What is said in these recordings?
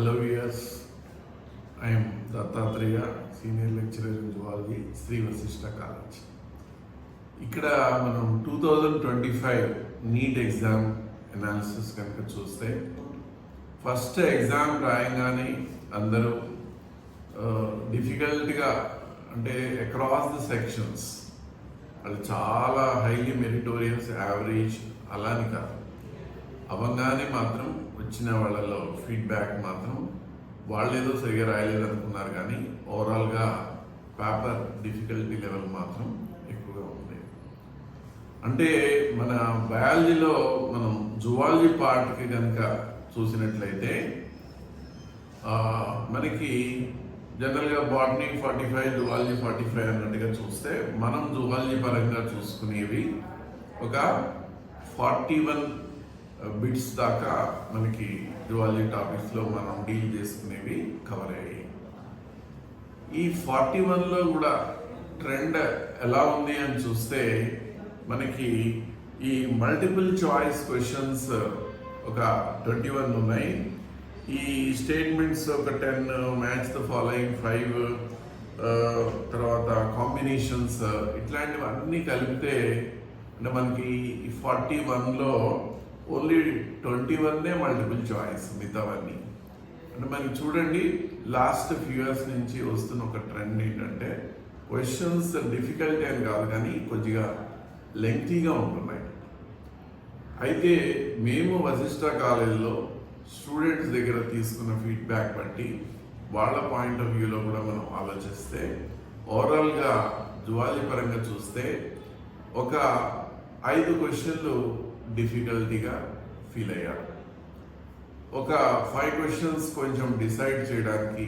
Hello viewers, I am Dattatreya, Senior Lecturer in Zoology, Sri Vasishta College. ఇక్కడ మనం 2025 NEET exam analysis కనుక చూస్తే first exam రాయంగానే అందరూ డిఫికల్ట్గా అంటే అక్రాస్ ద సెక్షన్స్ వాళ్ళు చాలా హైలీ మెరిటోరియస్ యావరేజ్ అలాని కాదు అవంగానే మాత్రం వచ్చిన వాళ్ళలో ఫీడ్బ్యాక్ మాత్రం వాళ్ళు ఏదో సరిగా రాయలేదు అనుకున్నారు కానీ ఓవరాల్గా పేపర్ డిఫికల్టీ లెవెల్ మాత్రం ఎక్కువగా ఉంది. అంటే మన బయాలజీలో మనం జువాలజీ పార్ట్కి కనుక చూసినట్లయితే మనకి జనరల్గా బాటనీ 45 జువాలజీ 45 అన్నట్టుగా చూస్తే మనం జువాలజీ పరంగా చూసుకునేవి ఒక 41 బిట్స్ దాకా మనకి జువాలజీ టాపిక్స్లో మనం డీల్ చేసుకునేవి కవర్ అయ్యాయి. ఈ 41లో కూడా ట్రెండ్ ఎలా ఉంది అని చూస్తే మనకి ఈ మల్టిపుల్ చాయిస్ క్వశ్చన్స్ ఒక 21 ఉన్నాయి. ఈ స్టేట్మెంట్స్ ఒక 10, మ్యాచ్ ద ఫాలోయింగ్ 5, తర్వాత కాంబినేషన్స్ ఇట్లాంటివన్నీ కలిపితే అంటే మనకి ఈ 41లో ఓన్లీ 21 మల్టిపుల్ చాయిస్, మిగతావన్నీ అంటే మనకి చూడండి లాస్ట్ ఫ్యూ ఇయర్స్ నుంచి వస్తున్న ఒక ట్రెండ్ ఏంటంటే క్వశ్చన్స్ డిఫికల్టీ అని కాదు కానీ కొద్దిగా లెంగ్తీగా ఉంటున్నాయి. అయితే మేము వశిష్ట కాలేజీలో స్టూడెంట్స్ దగ్గర తీసుకున్న ఫీడ్బ్యాక్ బట్టి వాళ్ళ పాయింట్ ఆఫ్ వ్యూలో కూడా మనం ఆలోచిస్తే ఓవరాల్గా జువాలజీ పరంగా చూస్తే ఒక 5 క్వశ్చన్లు డిఫికల్టీగా ఫీల్ అయ్యారు. ఒక 5 క్వశ్చన్స్ కొంచెం డిసైడ్ చేయడానికి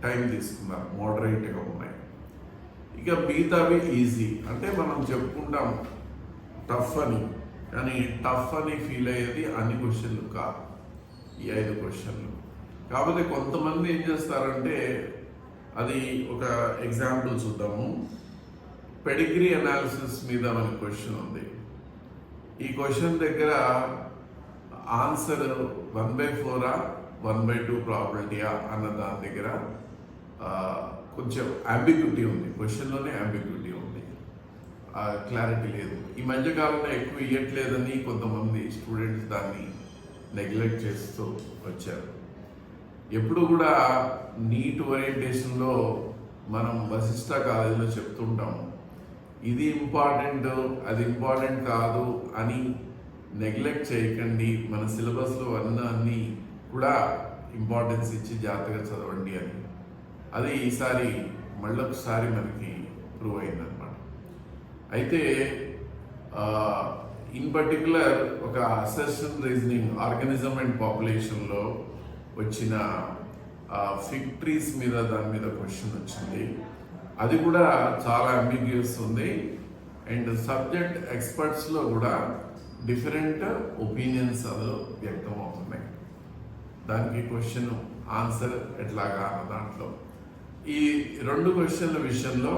టైం తీసుకున్నారు, మోడరేట్గా ఉన్నాయి. ఇక మిగతావి ఈజీ అంటే మనం చెప్పుకుంటాం టఫ్ అని, కానీ టఫ్ అని ఫీల్ అయ్యేది అన్ని క్వశ్చన్లు కాదు, ఈ 5 క్వశ్చన్లు. కాకపోతే కొంతమంది ఏం చేస్తారంటే అది ఒక ఎగ్జాంపుల్ చూద్దాము. పెడిగ్రీ అనాలిసిస్ మీద మనకి క్వశ్చన్ ఉంది. ఈ క్వశ్చన్ దగ్గర ఆన్సర్ 1/4 1/2 ప్రాబిలిటీయా అన్న దాని దగ్గర కొంచెం అంబిగ్యూటీ ఉంది, క్వశ్చన్లోనే అంబిగ్యూటీ ఉంది, క్లారిటీ లేదు. ఈ మధ్యకాలంలో ఎక్కువ ఇవ్వట్లేదని కొంతమంది స్టూడెంట్స్ దాన్ని నెగ్లెక్ట్ చేస్తూ వచ్చారు. ఎప్పుడు కూడా నీట్ ఓరియంటేషన్లో మనం వశిష్ట కాలేజీలో చెప్తుంటాము, ఇది ఇంపార్టెంట్ అది ఇంపార్టెంట్ కాదు అని నెగ్లెక్ట్ చేయకండి, మన సిలబస్లో అన్నీ కూడా ఇంపార్టెన్స్ ఇచ్చి జాగ్రత్తగా చదవండి అని. అది ఈసారి మళ్ళొకసారి మనకి ప్రూవ్ అయిందనమాట. అయితే ఇన్ పర్టికులర్ ఒక అసెషన్ రీజనింగ్ ఆర్గానిజం అండ్ పాపులేషన్లో వచ్చిన ఫిగ్ ట్రీస్ మీద దాని మీద క్వశ్చన్ వచ్చింది. అది కూడా చాలా అంబిగ్యూస్ ఉంది అండ్ సబ్జెక్ట్ ఎక్స్పర్ట్స్లో కూడా డిఫరెంట్ ఒపీనియన్స్ అందులో వ్యక్తం అవుతున్నాయి. దానికి క్వశ్చన్ ఆన్సర్ ఎట్లాగా అన్న దాంట్లో ఈ 2 క్వశ్చన్ల విషయంలో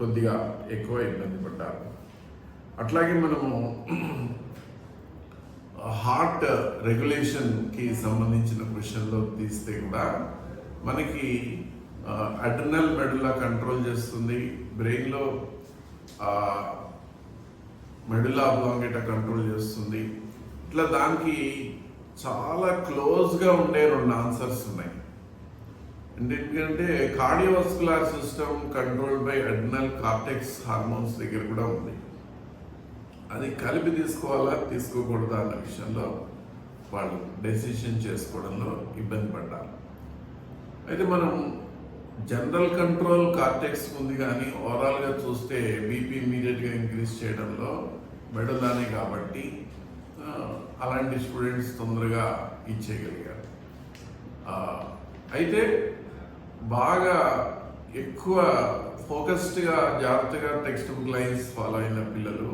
కొద్దిగా ఎక్కువ ఇబ్బంది పడ్డారు. అట్లాగే మనము హార్ట్ రెగ్యులేషన్కి సంబంధించిన క్వశ్చన్లో తీస్తే కూడా మనకి అడ్రినల్ మెడులా కంట్రోల్ చేస్తుంది, బ్రెయిన్లో మెడులా ఆబ్లాంగేటా కంట్రోల్ చేస్తుంది. ఇట్లా దానికి చాలా క్లోజ్గా ఉండే 2 ఆన్సర్స్ ఉన్నాయి. ఎందుకంటే cardiovascular system control by adrenal cortex hormones దగ్గర కూడా ఉంది. అది కలిపి తీసుకోవాలా తీసుకోకూడదా అన్న విషయంలో వాళ్ళు డెసిషన్ చేసుకోవడంలో ఇబ్బంది పడ్డారు. అయితే మనం జనరల్ కంట్రోల్ కార్టెక్స్ ఉంది కానీ ఓవరాల్గా చూస్తే బీపీ ఇమీడియట్గా ఇంక్రీజ్ చేయడంలో మెడులానే కాబట్టి అలాంటి స్టూడెంట్స్ తొందరగా ఇచ్చేయగలిగారు. అయితే బాగా ఎక్కువ ఫోకస్డ్గా జాగ్రత్తగా టెక్స్ట్ బుక్ లైన్స్ ఫాలో అయిన పిల్లలు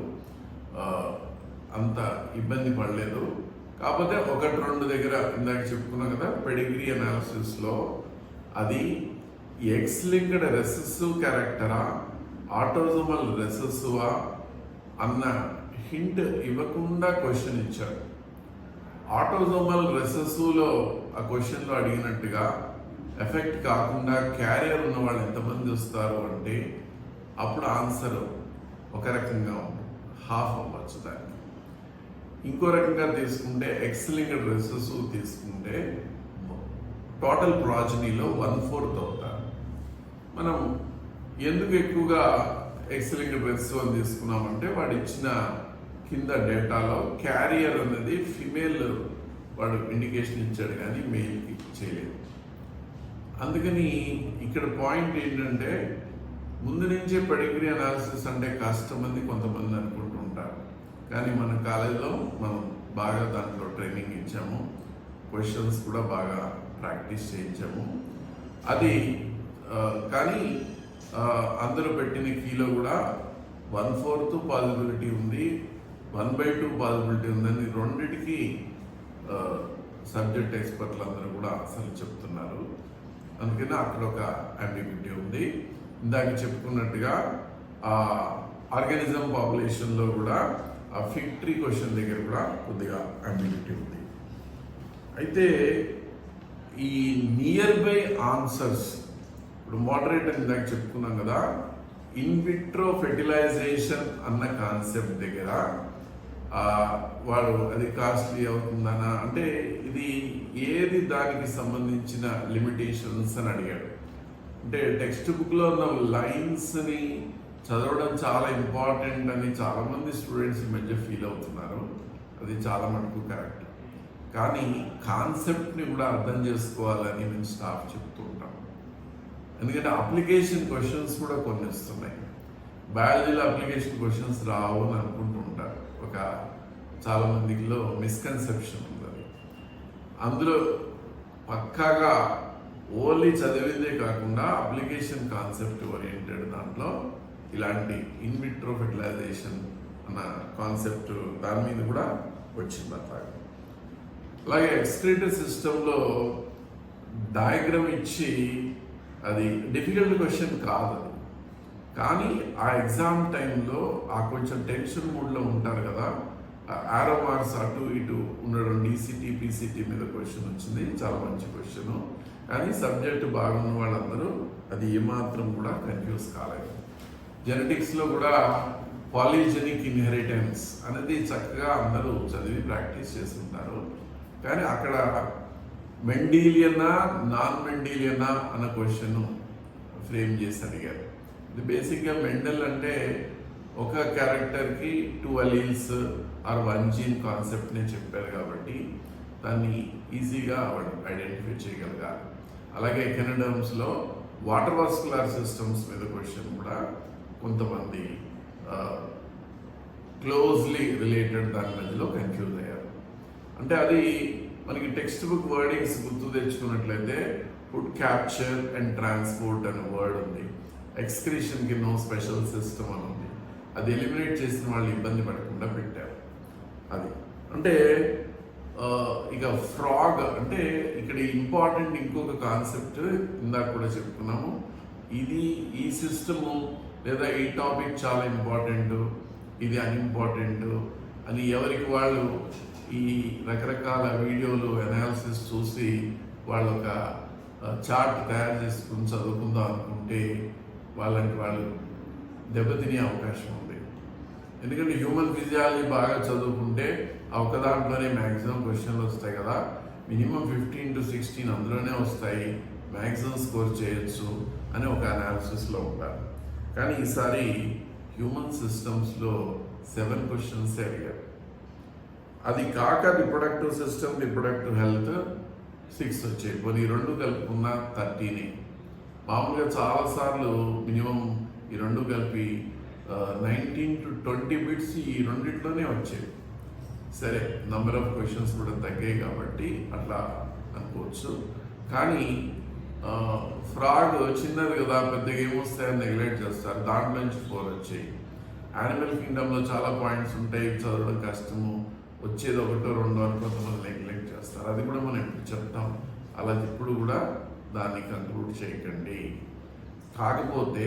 అంత ఇబ్బంది పడలేదు. కాకపోతే 1-2 దగ్గర ఇందాక చెప్పుకున్నాం కదా, పెడిగ్రీ అనాలిసిస్లో అది ఎక్స్ లింక్డ్ రెసెసివ్ క్యారెక్టరా ఆటోజోమల్ రెసెసివా అన్న హింట్ ఇవ్వకుండా క్వశ్చన్ ఇచ్చాడు. ఆటోజోమల్ రెసెసివ్లో ఆ క్వశ్చన్లో అడిగినట్టుగా ఎఫెక్ట్ కాకుండా క్యారియర్ ఉన్న వాళ్ళు ఎంతమంది వస్తారు అంటే అప్పుడు ఆన్సర్ ఒక రకంగా ఉంటుంది, హాఫ్ అవ్వచ్చు దానికి. ఇంకో రకంగా తీసుకుంటే ఎక్స్ లింక్డ్ రెసెసివ్ తీసుకుంటే టోటల్ ప్రాజనీలో 1/4 అవుతారు. మనం ఎందుకు ఎక్కువగా ఎక్స్ లింక్డ్ రెసెసివ్ అని తీసుకున్నామంటే వాడు ఇచ్చిన కింద డేటాలో క్యారియర్ అనేది ఫిమేల్ వాడు ఇండికేషన్ ఇచ్చాడు కానీ మెయిల్కి చేయలేదు. అందుకని ఇక్కడ పాయింట్ ఏంటంటే ముందు నుంచే పెడిగ్రీ అనాలిసిస్ అంటే కష్టమంది కొంతమంది అనుకుంటూ ఉంటారు, కానీ మన కాలేజీలో మనం బాగా దాంట్లో ట్రైనింగ్ ఇచ్చాము, క్వశ్చన్స్ కూడా బాగా ప్రాక్టీస్ చేయించాము. అది కానీ అందరూ పెట్టిన కీలో కూడా 1/4 పాసిబిలిటీ ఉంది, 1/2 పాసిబిలిటీ ఉందని రెండిటికి సబ్జెక్ట్ ఎక్స్పర్ట్లు అందరూ కూడా అసలు చెప్తున్నారు. అందుకని అక్కడ ఒక అంబిగ్యూటీ ఉంది. ఇందాక చెప్పుకున్నట్టుగా ఆర్గానిజం పాపులేషన్లో కూడా ఆ ఫిగ్ ట్రీ క్వశ్చన్ దగ్గర కూడా కొద్దిగా అంబిగ్యూటీ ఉంది. అయితే ఈ నియర్ బై ఆన్సర్స్ ఇప్పుడు మోడరేట్ అని ఇందాక చెప్పుకున్నాం కదా, ఇన్ విట్రో ఫెర్టిలైజేషన్ అన్న కాన్సెప్ట్ దగ్గర వాడు అది కాస్ట్లీ అవుతుందనా అంటే ఇది ఏది దానికి సంబంధించిన లిమిటేషన్స్ అని అడిగాడు. అంటే టెక్స్ట్ బుక్లో ఉన్న లైన్స్ని చదవడం చాలా ఇంపార్టెంట్ అని చాలామంది స్టూడెంట్స్ ఈ మధ్య ఫీల్ అవుతున్నారు. అది చాలా మటుకు కరెక్ట్, కానీ కాన్సెప్ట్ని కూడా అర్థం చేసుకోవాలని మేము స్టాఫ్ చెప్తూ ఉంటాం. ఎందుకంటే అప్లికేషన్ క్వశ్చన్స్ కూడా కొన్ని వస్తున్నాయి. బయాలజీలో అప్లికేషన్ క్వశ్చన్స్ రావు అని అనుకుంటూ ఉంటారు. ఒక చాలా మందిలో మిస్కన్సెప్షన్ ఉంది. అందులో పక్కాగా ఓన్లీ చదివిందే కాకుండా అప్లికేషన్ కాన్సెప్ట్ ఓరియంటెడ్ దాంట్లో ఇలాంటి ఇన్ విట్రో ఫెర్టిలైజేషన్ అన్న కాన్సెప్ట్ దాని మీద కూడా వచ్చింది. అలాగే ఎక్స్క్రీటరీ సిస్టంలో డయాగ్రామ్ ఇచ్చి అది డిఫికల్ట్ క్వశ్చన్ కాదు అది, కానీ ఆ ఎగ్జామ్ టైంలో ఆ కొంచెం టెన్షన్ మూడ్లో ఉంటారు కదా, ఆరో మార్క్స్ అటు ఇటు ఉండడం డీసీటీ పీసీటీ మీద క్వశ్చన్ వచ్చింది, చాలా మంచి క్వశ్చన్. కానీ సబ్జెక్ట్ బాగున్న వాళ్ళందరూ అది ఏమాత్రం కూడా కన్ఫ్యూజ్ కాలేదు. జెనెటిక్స్లో కూడా పాలిజెనిక్ ఇన్హెరిటెన్స్ అనేది చక్కగా అందరూ చదివి ప్రాక్టీస్ చేస్తుంటారు, కానీ అక్కడ మెండీలియనా నాన్ మెండీలియనా అన్న క్వశ్చన్ ఫ్రేమ్ చేసి అడిగారు. ఇది బేసిక్గా మెండల్ అంటే ఒక క్యారెక్టర్కి 2 అలీల్స్ ఆర్ 1 జీన్ కాన్సెప్ట్నే చెప్పారు కాబట్టి దాన్ని ఈజీగా ఐడెంటిఫై చేయగలగాలి. అలాగే ఎకనడమ్స్లో వాటర్ వాస్కులర్ సిస్టమ్స్ మీద క్వశ్చన్ కూడా కొంతమంది క్లోజ్లీ రిలేటెడ్ దాని మధ్యలో కన్ఫ్యూజ్ అయ్యారు. అంటే అది మనకి టెక్స్ట్ బుక్ వర్డింగ్స్ గుర్తు తెచ్చుకున్నట్లయితే ఫుడ్ క్యాప్చర్ అండ్ ట్రాన్స్పోర్ట్ అనే వర్డ్ ఉంది, ఎక్స్క్రీషన్కి నో స్పెషల్ సిస్టమ్ అని ఉంది. అది ఎలిమినేట్ చేసిన వాళ్ళు ఇబ్బంది పడకుండా పెట్టారు. అది అంటే ఇక ఫ్రాగ్ అంటే ఇక్కడ ఇంపార్టెంట్ ఇంకొక కాన్సెప్ట్ ఇందాక కూడా చెప్పుకున్నాము. ఇది ఈ సిస్టము లేదా ఈ టాపిక్ చాలా ఇంపార్టెంట్, ఇది అన్ఇంపార్టెంట్ అని ఎవరికి వాళ్ళు ఈ రకరకాల వీడియోలు అనాలిసిస్ చూసి వాళ్ళు ఒక చార్ట్ తయారు చేసుకుని చదువుకుందాం అనుకుంటే వాళ్ళంటి వాళ్ళు దెబ్బతినే అవకాశం ఉంది. ఎందుకంటే హ్యూమన్ ఫిజియాలజీ బాగా చదువుకుంటే ఆ ఒక దాంట్లోనే మ్యాక్సిమం క్వశ్చన్లు వస్తాయి కదా, మినిమం 15 to 16 అందులోనే వస్తాయి, మ్యాక్సిమం స్కోర్ చేయొచ్చు అని ఒక అనాలిసిస్లో ఉంటారు. కానీ ఈసారి హ్యూమన్ సిస్టమ్స్లో 7 క్వశ్చన్స్ అడిగారు. అది కాక రిప్రొడక్టివ్ సిస్టమ్, రిప్రొడక్టివ్ హెల్త్ 6 వచ్చాయి. కొన్ని 2 కలుపుకున్న 13. మామూలుగా చాలాసార్లు మినిమం ఈ 2 కలిపి 19 to 20 బిట్స్ ఈ రెండిట్లోనే వచ్చాయి. సరే, నంబర్ ఆఫ్ క్వశ్చన్స్ కూడా తగ్గాయి కాబట్టి అట్లా అనుకోవచ్చు. కానీ ఫ్రాగ్ చిన్నది కదా, పెద్దగా ఏమొస్తాయని నెగ్లెక్ట్ చేస్తారు, దాంట్లో నుంచి 4 వచ్చాయి. యానిమల్ కింగ్డమ్లో చాలా పాయింట్స్ ఉంటాయి, చదవడం కష్టము, వచ్చేది 1, 2 వరకు కొంతమంది నెగ్లెక్ట్ చేస్తారు. అది కూడా మనం ఎప్పుడు చెప్తాం, అలా ఇప్పుడు కూడా దాన్ని కంక్లూడ్ చేయకండి. కాకపోతే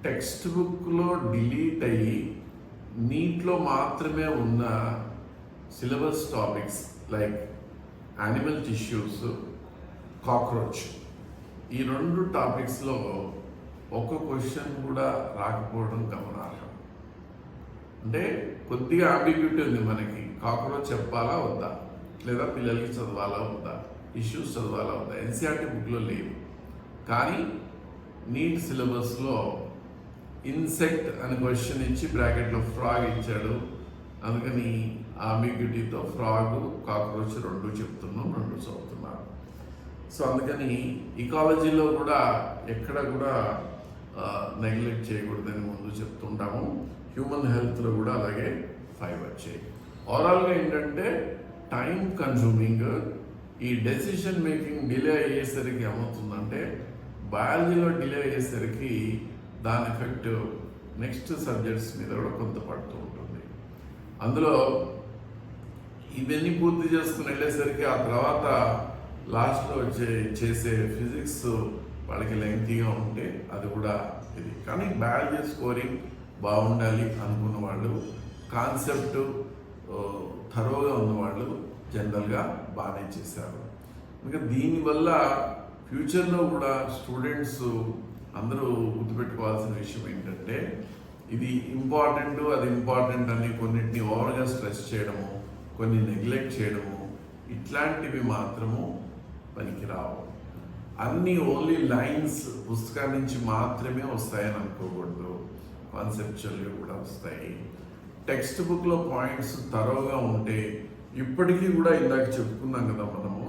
టెక్స్ట్ బుక్లో డిలీట్ అయ్యి నీట్లో మాత్రమే ఉన్న syllabus topics like animal tissues, cockroach, ఈ 2 టాపిక్స్లో ఒక్క క్వశ్చన్ కూడా రాకపోవడం గమనార్హం. అంటే కొద్దిగా అంబిగ్యూటీ ఉంది మనకి. కాక్రోచ్ చెప్పాలా వద్దా, లేదా పిల్లలకి చదవాలా వద్దా, ఇష్యూస్ చదవాలా వద్దా, ఎన్సీఆర్టీ బుక్లో లేదు. కానీ నీట్ సిలబస్లో ఇన్సెక్ట్ అని క్వశ్చన్ ఇచ్చి బ్రాకెట్లో ఫ్రాగ్ ఇచ్చాడు. అందుకని అంబిగ్యూటీతో ఫ్రాగ్, కాక్రోచ్ 2 చెప్తున్నాం, 2 చదువుతున్నారు. సో అందుకని ఇకాలజీలో కూడా ఎక్కడ కూడా నెగ్లెక్ట్ చేయకూడదని ముందు చెప్తుంటాము. హ్యూమన్ హెల్త్లో కూడా అలాగే 5 వచ్చాయి. ఓవరాల్గా ఏంటంటే టైం కన్జ్యూమింగ్, ఈ డెసిషన్ మేకింగ్ డిలే అయ్యేసరికి ఏమవుతుందంటే బయాలజీలో డిలే అయ్యేసరికి దాని ఎఫెక్ట్ నెక్స్ట్ సబ్జెక్ట్స్ మీద కూడా కొంత పడుతూ ఉంటుంది. అందులో ఇవన్నీ పూర్తి చేసుకుని వెళ్ళేసరికి ఆ తర్వాత లాస్ట్లో చేసే ఫిజిక్స్ వాళ్ళకి లెంగ్తీగా ఉంటే అది కూడా ఇది. కానీ బయాలజీ స్కోరింగ్ బాగుండాలి అనుకున్న వాళ్ళు, కాన్సెప్ట్ థరోగా ఉన్నవాళ్ళు జనరల్గా బాగానే చేశారు. ఇంకా దీనివల్ల ఫ్యూచర్లో కూడా స్టూడెంట్స్ అందరూ గుర్తుపెట్టుకోవాల్సిన విషయం ఏంటంటే ఇది ఇంపార్టెంట్, అది ఇంపార్టెంట్ అని కొన్నిటిని ఓవర్గా స్ట్రెస్ చేయడము, కొన్ని నెగ్లెక్ట్ చేయడము, ఇట్లాంటివి మాత్రము పనికిరావు. అన్నీ ఓన్లీ లైన్స్ పుస్తకం నుంచి మాత్రమే వస్తాయని అనుకోకూడదు, కాన్సెప్చువల్గా కూడా వస్తాయి. టెక్స్ట్ బుక్లో పాయింట్స్ తరోగా ఉంటే ఇప్పటికీ కూడా ఇందాక చెప్పుకున్నాం కదా మనము,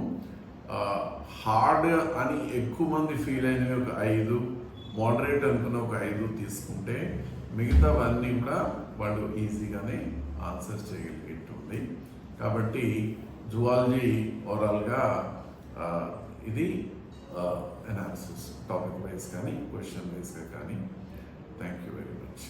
హార్డ్ అని ఎక్కువ మంది ఫీల్ అయినవి ఒక 5, మోడరేట్ అనుకున్న ఒక 5 తీసుకుంటే మిగతావన్నీ కూడా వాళ్ళు ఈజీగానే ఆన్సర్ చేయగలిగేటుంది. కాబట్టి జువాలజీ ఓవరాల్గా ఇది అనాలిసిస్ టాపిక్ వైజ్ కానీ క్వశ్చన్ వైజ్గా కానీ. Thank you very much.